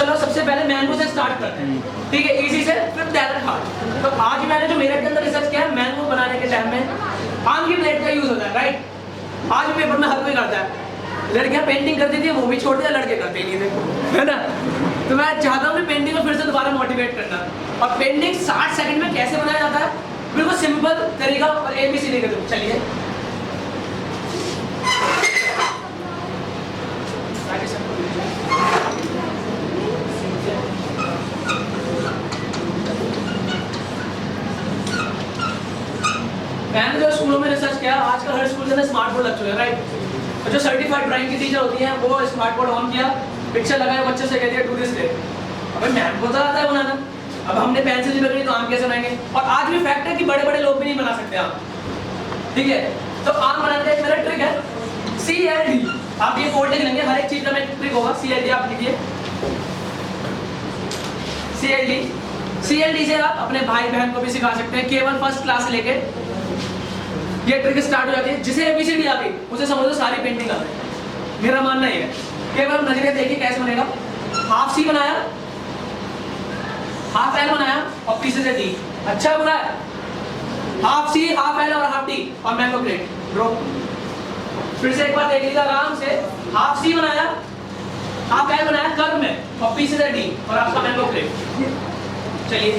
चलो सबसे पहले मैंगो से स्टार्ट करते हैं, ठीक है, इजी से, फिर डायरेक्ट हार्ड। तो आज मैंने जो मेरे के अंदर रिसर्च किया है, मैंगो बनाने के टाइम में आम की प्लेट का यूज होता है, राइट। आज पेपर में हर कोई करता है, लड़कियां पेंटिंग करती थी वो भी छोड़ दिया, लड़के करते ही नहीं थे, है ना। तो मैं चाहता हूँ कि पेंटिंग को फिर से दोबारा मोटिवेट करना। और पेंटिंग 60 सेकंड में कैसे बनाया जाता है, बिल्कुल सिंपल तरीका और ABCD के थ्रू। चलिए मैंने जो स्कूलों में रिसर्च किया, आजकल हर स्कूल के अंदर स्मार्ट बोर्ड लग चुके हैं, राइट। और जो सर्टिफाइड ड्राइंग की टीचर होती हैं वो स्मार्ट बोर्ड ऑन किया, पिक्चर लगाया, बच्चे से कह दिया डू दिस डे। अबे मैम को तो आता है बनाना, अब हमने पेंसिल नहीं पकड़ी तो आम कैसे बनाएंगे। और आज भी फैक्ट है कि बड़े बड़े लोग भी नहीं बना सकते आम, ठीक है। तो आम बनाने का एक मेरा ट्रिक है, CLD। आप ये कोड लिख लेंगे, हर एक चीज का एक ट्रिक होगा, CLD आप लिखिए, CLD से आप अपने भाई बहन को भी सिखा सकते हैं, केवल फर्स्ट क्लास से लेके ये ट्रिक स्टार्ट हो जाती है। जिसे ABCD आ गई उसे समझो सारी पेंटिंग आ गई, मेरा मानना ये है। केवल नजरिया देखिए कैसे बनेगा, हाफ C बनाया, हाफ L बनाया और पीछे से D। अच्छा बुरा है, हाफ C, हाफ L और हाफ D और मैंगो प्लेट ड्रॉ। फिर से एक बार देख लीजिए आराम से, हाफ C बनाया, हाफ L बनाया कर्व में और पीछे से D और आपका मैंगो प्लेट। चलिए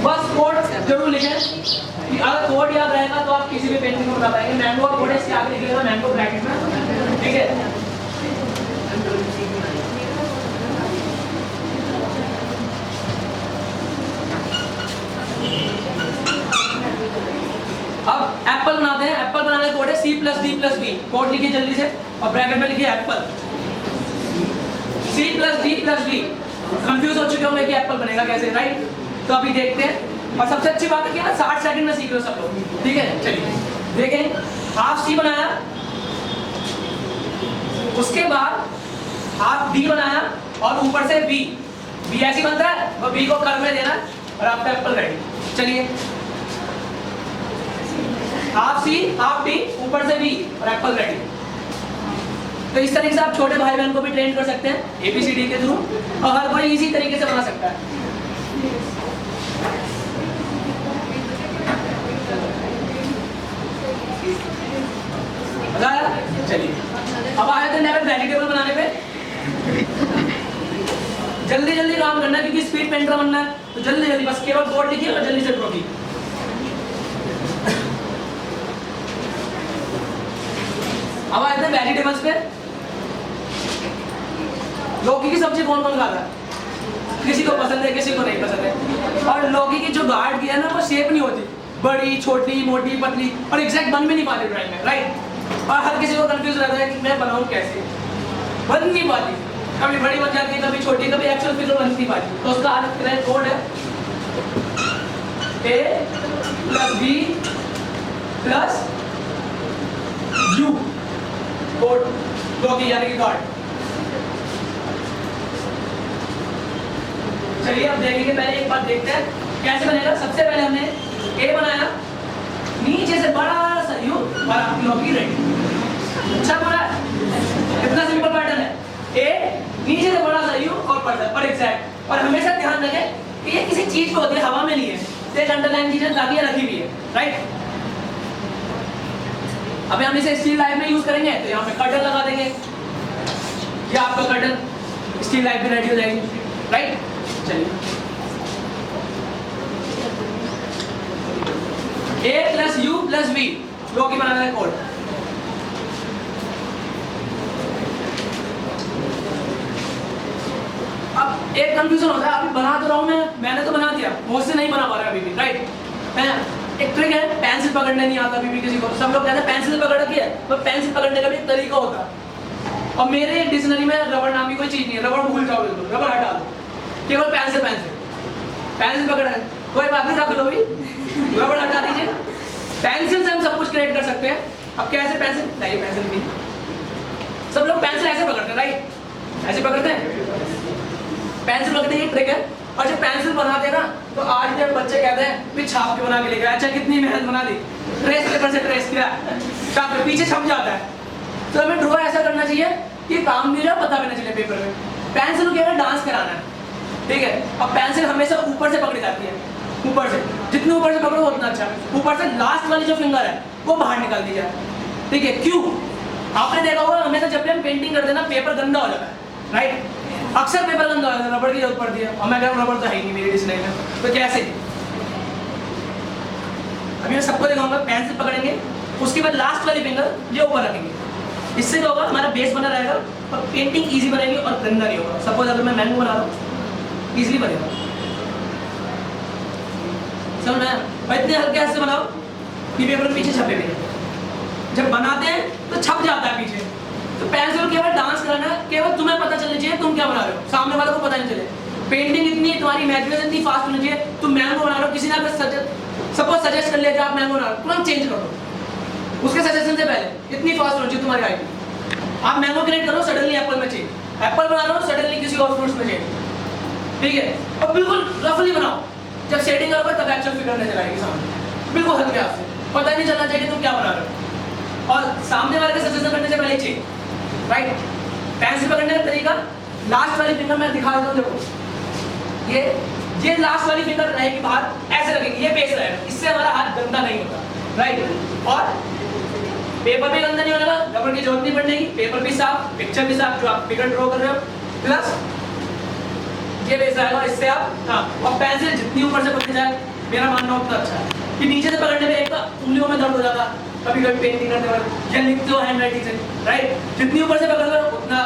बस कोड जरूर लिखें कि अगर कोड याद रहेगा तो आप किसी भी पेंटिंग को बना पाएंगे। मैंगो कोड है, इसके आगे लिखिएगा मैंगो ब्रैकेट में, ठीक है। अब एप्पल बनाते हैं, एप्पल बनाने का कोड है C+D+B। कोड लिखिए जल्दी से और ब्रैकेट में लिखिए एप्पल, C+D+B। कंफ्यूज हो चुके होंगे कि एप्पल बनेगा कैसे, राइट। तो अभी देखते हैं। और सबसे अच्छी बात है कि ना 60 सेकंड में सीख लो सब लोग, ठीक है। चलिए देखें, हाफ C बनाया, उसके बाद हाफ D बनाया और ऊपर से B ऐसी बनता है और B को कर्व में देना और आपका एप्पल रेडी। चलिए हाफ C, हाफ D, ऊपर से B और एप्पल रेडी। तो इस तरीके से आप छोटे भाई बहन को भी ट्रेन कर सकते हैं ABCD के थ्रू, और हर कोई इसी तरीके से बना सकता है। चलिए अब आए थे डायरेक्ट वेजिटेबल बनाने पे। जल्दी जल्दी काम करना है क्योंकि स्पीड पेंटर बनना है, तो जल्दी जल्दी बस केवल कोड लिखिए और जल्दी से ड्रॉ कीजिए। अब आए थे वेजिटेबल्स पे। लौकी की सब्जी कौन कौन खाता है? किसी को पसंद है, किसी को नहीं पसंद है। और लौकी की जो गार्ड की है ना, वो शेप नहीं होती, बड़ी छोटी मोटी पतली, और एग्जैक्ट बन भी नहीं पाती ड्राइंग में, राइट। और हर किसी को कंफ्यूज रहता है कि मैं बनाऊं कैसे, बन नहीं पाती, कभी बड़ी बन जाती है, कभी छोटी, कभी एक्चुअल फिगर बन नहीं पाती। तो उसका आज कोड है A+B+U, कोड लौकी यानी कि गार्ड। चलिए अब देखेंगे, पहले एक बात देखते हैं कैसे बनेगा। सबसे पहले हमने A बनाया, नीचे से बड़ा सा U और आपकी लौकी रेडी। अच्छा बना, कितना सिंपल पैटर्न है, A नीचे से बड़ा सा U और एग्जैक्ट। और हमेशा ध्यान रखें कि ये किसी चीज पे होती है, हवा में नहीं है, एक अंडरलाइन चीजें लागी रखी हुई है, राइट। अभी हम इसे स्टील लाइफ में यूज करेंगे, तो यहाँ पे कर्टन लगा देंगे, ये आपका कर्टन स्टील लाइफ में रेडी हो जाएगी, राइट। चलिए A+U+V लौकी बनाना है कोड। अब एक कंफ्यूजन होता है, अभी बना तो रहा हूं मैंने तो बना दिया, मुझसे नहीं बना पा रहा अभी भी, राइट। एक ट्रिक है, पेंसिल पकड़ने नहीं आता अभी भी किसी को। सब लोग कहते हैं पेंसिल पकड़ रखी है, तो पेंसिल पकड़ने का भी एक तरीका होता है। और मेरे डिक्शनरी में रबड़ नाम की कोई चीज नहीं है, रबड़ भूल जाओ, बिल्कुल रबड़ हटा दो, केवल पेंसिल पकड़ है, कोई बात नहीं, रख लो भी, रबड़ हटा दीजिए। पेंसिल से हम सब कुछ क्रिएट कर सकते हैं। अब कैसे पेंसिल, नहीं पेंसिल भी सब लोग पेंसिल ऐसे पकड़ते हैं, राइट, ऐसे पकड़ते हैं। पेंसिल पकड़ने की ट्रिक है, और जब पेंसिल बनाते हैं ना तो आज जब बच्चे कहते हैं भी छाप के बना के लेके, अच्छा कितनी मेहनत बना दी, ट्रेस पेपर से ट्रेस किया, छाप पे पीछे छप जाता है। तो हमें ड्रॉ ऐसा करना चाहिए कि काम भी ना पता भी ना चले पेपर में। पेंसिल को क्या है, डांस कराना है, ठीक है। अब पेंसिल हमेशा ऊपर से पकड़ी जाती है, ऊपर से, जितने ऊपर से पकड़ो उतना अच्छा। ऊपर से लास्ट वाली जो फिंगर है वो बाहर निकाल दी जाए, ठीक है। क्यों? आपने देखा होगा हमेशा जब भी हम पेंटिंग करते हैं ना पेपर गंदा हो जाता है, राइट। अक्सर पेपर गंदा हो जाता है, रबड़ की जरूरत पड़ती है, और मैं कह रहा हूँ रबड़ तो है ही नहीं मेरी डिस्प्ले में, तो कैसे? अभी मैं सबको दिखाऊंगा, पेंसिल पकड़ेंगे, उसके बाद लास्ट वाली फिंगर ये ऊपर रखेंगे। इससे क्या होगा, हमारा बेस बना रहेगा और पेंटिंग इजी बनेगी और गंदा नहीं होगा। सपोज अगर मैं मैंगो बना रहा हूँ, इजीली बनेगा, समझ में? और इतने हल्के हाथ से बनाओ कि पेपर पीछे छपे भी नहीं। जब बनाते हैं तो छप जाता है पीछे। तो पेंसिल केवल डांस कराना, केवल तुम्हें पता चलना चाहिए तुम क्या बना रहे हो, सामने वाले को पता नहीं चले। पेंटिंग इतनी, तुम्हारी इमेजिनेशन इतनी फास्ट होनी चाहिए, तुम मैंगो बना रहे हो, किसी ने सपोज सजेस्ट कर लिया कि आप मैंगो बना रहे हो, तुरंत चेंज कर दो उसके सजेशन से पहले। इतनी फास्ट होनी चाहिए तुम्हारी आईडी। आप मैंगो क्रिएट करो, सडनली एप्पल में चेंज, एप्पल बना रहे हो, सडनली किसी और फ्रूट्स में चेंज, ठीक है। और बिल्कुल रफली बनाओ, जब शेडिंग करोगे तब एक्चुअल फिगर नजर आएगी सामने, बिल्कुल हल्के हाथ से, पता ही नहीं चलना चाहिए तुम क्या बना रहे हो। और सामने वाले का सजेशन करने से पहले चेंज, राइट। पेंसिल पकड़ने का तरीका, लास्ट वाली फिंगर मैं दिखा देता हूँ, देखो ये लास्ट वाली फिंगर रहेगी बाहर, ऐसे लगेगी, ये बेस रहेगा, इससे हमारा हाथ गंदा नहीं होता, राइट। और पेपर भी गंदा नहीं होगा, रबड़ की जरूरत नहीं पड़ेगी, पेपर भी साफ, पिक्चर भी साफ जो आप फिगर ड्रॉ कर रहे हो, प्लस ये बेस आएगा, इससे आप, हाँ। और पेंसिल जितनी ऊपर से पकड़ी जाए, मेरा मानना उतना अच्छा है। कि नीचे से पकड़ने में एक उंगलियों में दर्द हो जाता, कभी कभी पेंटिंग करते वक्त, या लिखते हो हैंड राइटिंग से, राइट। जितनी ऊपर से पकड़ लो उतना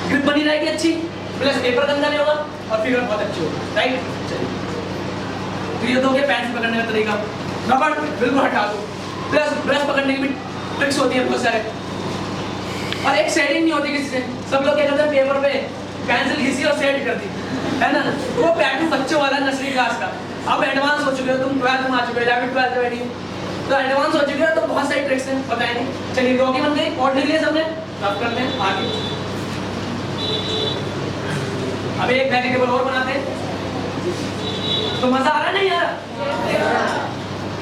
ग्रिप बनी रहेगी अच्छी, प्लस पेपर गंदा नहीं होगा और फिगर बहुत अच्छी होगी, राइट। चलिए, तो ये तो हो गया पेंसिल पकड़ने का तरीका। रबड़ बिल्कुल हटा दो, प्लस ब्रश पकड़ने की भी ट्रिक्स होती है बहुत सारे, और एक शेडिंग नहीं होती किसी से। सब लोग क्या करते हैं, पेपर पे पेंसिल घिसी और सेट कर दी, है ना, वो पैटर्न बच्चों वाला नर्सरी क्लास का। अब एडवांस हो चुके हो, तुम 12th में आ चुके हो, 11th 12th में बैठी, तो एडवांस हो चुके हो, तो बहुत सारी ट्रिक्स हैं, पता ही नहीं। चलिए ड्रॉ की बन गई, और लिख लिया सबने, अब करते हैं आगे। अभी एक वेजिटेबल और बनाते हैं, तो मजा आ रहा है नहीं यार?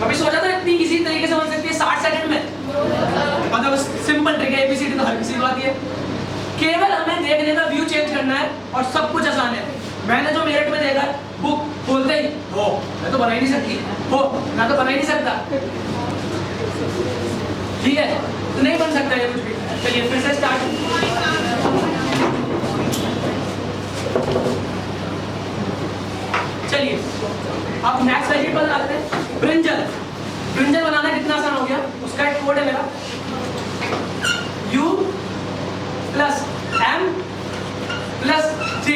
कभी सोचा था इतनी इसी तरीके से बन सकती है 60 सेकंड में? मतलब सिंपल ट्रिक है, एबीसीडी तो हर किसी को आती है, केवल हमें देखने का व्यू चेंज करना है और सब कुछ आसान है। मैंने जो मेरिट में देखा, बुक बोलते ही हो, मैं तो बना ही नहीं सकती, हो मैं तो बना ही नहीं सकता, ठीक है, तो नहीं बन सकता ये कुछ भी। चलिए फिर से स्टार्ट। चलिए अब नेक्स्ट वेजिटेबल आते हैं, ब्रिंजल। ब्रिंजल बनाना कितना आसान हो गया, उसका एक कोड है मेरा, U plus M plus J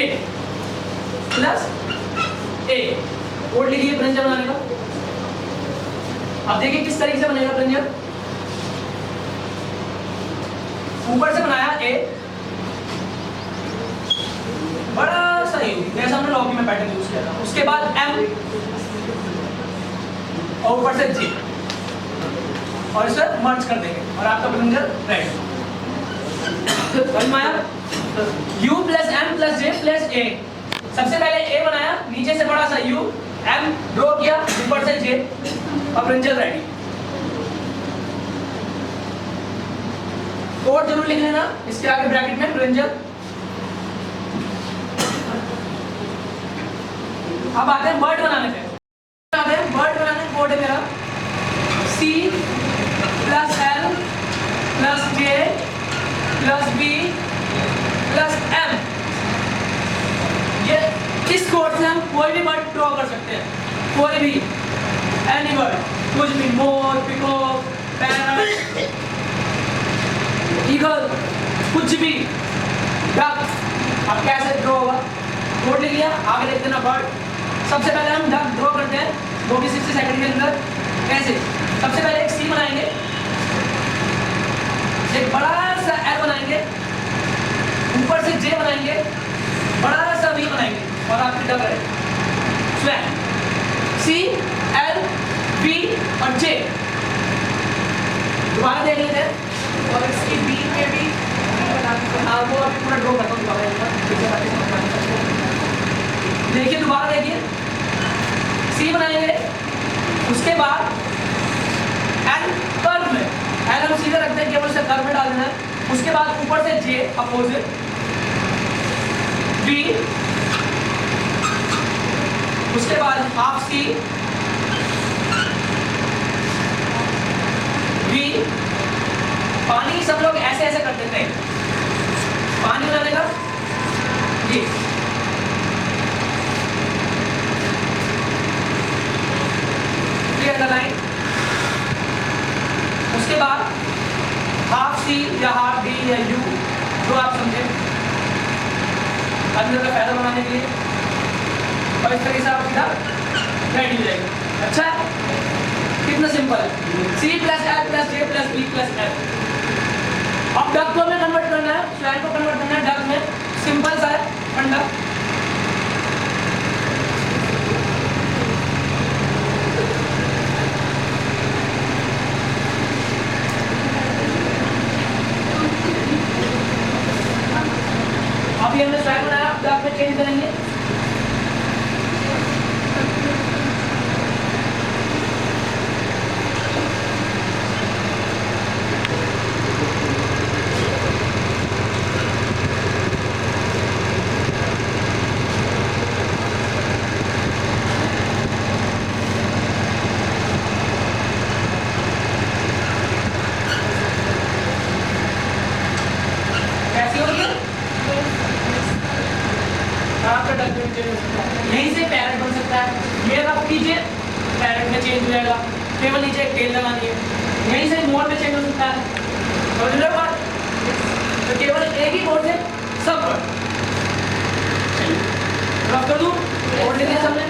plus A, code लिखिए ब्रिंजल बनाने का। अब देखिए किस तरीके से बनेगा ब्रिंजल। ऊपर से बनाया A, बड़ा सा U, जैसा हमने लॉगी में पैटर्न यूज किया था, उसके बाद M और ऊपर से J, और इसे मर्ज कर देंगे और आपका ब्रिंजल रेडी। समझ में आया? U plus M plus J plus A। सबसे पहले A बनाया, नीचे से बड़ा सा U, M ड्रॉ किया, ऊपर से J, और ब्रिंजल रेडी। कोड जरूर लिख लेना, इसके आगे ब्रैकेट में ब्रिंजल। अब आते हैं बर्ड बनाने पे। बर्ड बनाने कोड है मेरा C plus L plus J plus B plus M। ये इस कोड से हम कोई भी बर्ड ड्रॉ कर सकते हैं, कोई भी, एनी बर्ड, कुछ भी, मोर, पिकॉक, पैरट, ईगल, कुछ भी, डक। अब कैसे ड्रॉ होगा, कोड लिख लिया, आगे लिख देना बर्ड। सबसे पहले हम डक ड्रॉ करते हैं 2 से 60 सेकंड के अंदर। कैसे? सबसे पहले एक सी बनाएंगे, एक बड़ा सा एल बनाएंगे, ऊपर से जे बनाएंगे, बड़ा सा वी बनाएंगे, और आपकी डक है स्वैग, सी एल वी और जे। दोबारा देख लेते हैं, और इसकी बी पे भी वो अभी पूरा ड्रॉ करता हूँ दोबारा। देखिए दोबारा देखिए, सी बनाएंगे, उसके बाद एल कर्व में, एल हम सीधे रखते हैं, केवल से कर्व में डाल देना है। उसके बाद ऊपर से जे अपोजिट, बी, उसके बाद हाफ सी, बी, पानी सब लोग ऐसे ऐसे कर देते हैं, पानी बनाने का जी, क्लियर द लाइन। उसके बाद हाफ सी या हाफ डी या यू, जो आप समझे, अंदर का फायदा बनाने के लिए, और इस तरीके से आप सीधा रेडी हो जाएगा। अच्छा है, कितना सिंपल है, सी प्लस एल प्लस जे प्लस बी प्लस एल। अब डक को हमें कन्वर्ट करना है, स्लैब को कन्वर्ट करना है डक में, सिंपल सा है फंडा। अभी हमने स्लैब बनाया, डक में चेंज करेंगे। यहीं से पैरेट बन सकता है, ये रफ कीजिए, पैरेट में चेंज हो जाएगा, केवल नीचे एक टेल लगानी है। यहीं से मोड में चेंज हो सकता है, समझ लो बात, तो केवल एक ही मोड से सब रफ कर दूं, मोड लिखे सबने।